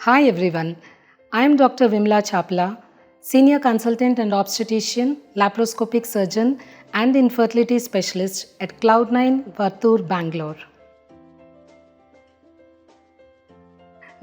Hi everyone, I am Dr. Vimala Chapala, Senior Consultant and Obstetrician, Laparoscopic Surgeon and Infertility Specialist at Cloudnine, Varthur, Bangalore.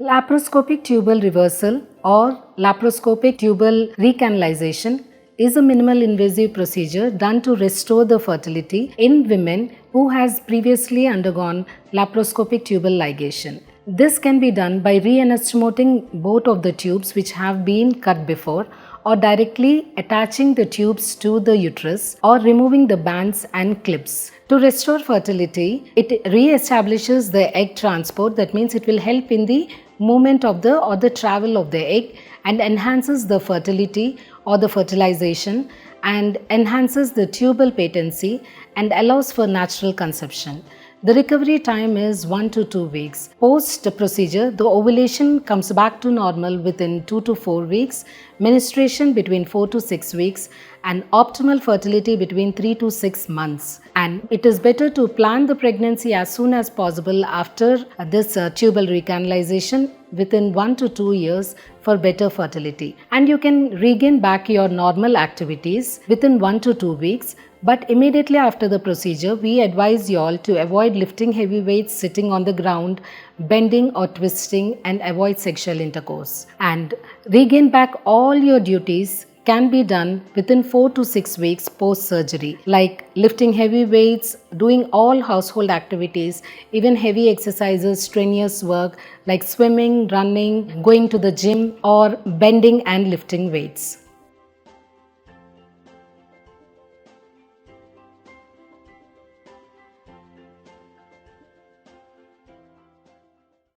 Laparoscopic tubal reversal or laparoscopic tubal recanalisation is a minimal invasive procedure done to restore the fertility in women who has previously undergone laparoscopic tubal ligation. This can be done by re-anastomoting both of the tubes which have been cut before, or directly attaching the tubes to the uterus, or removing the bands and clips. To restore fertility, it re-establishes the egg transport. That means it will help in the movement of the travel of the egg and enhances the fertility or the fertilisation, and enhances the tubal patency and allows for natural conception. The recovery time is 1 to 2 weeks. Post procedure, the ovulation comes back to normal within 2 to 4 weeks, menstruation between 4 to 6 weeks, and optimal fertility between 3 to 6 months. And it is better to plan the pregnancy as soon as possible after this tubal recanalization within 1 to 2 years for better fertility. And you can regain back your normal activities within 1 to 2 weeks. But immediately after the procedure, we advise you all to avoid lifting heavy weights, sitting on the ground, bending or twisting, and avoid sexual intercourse. And regain back all your duties can be done within 4 to 6 weeks post-surgery, like lifting heavy weights, doing all household activities, even heavy exercises, strenuous work like swimming, running, going to the gym, or bending and lifting weights.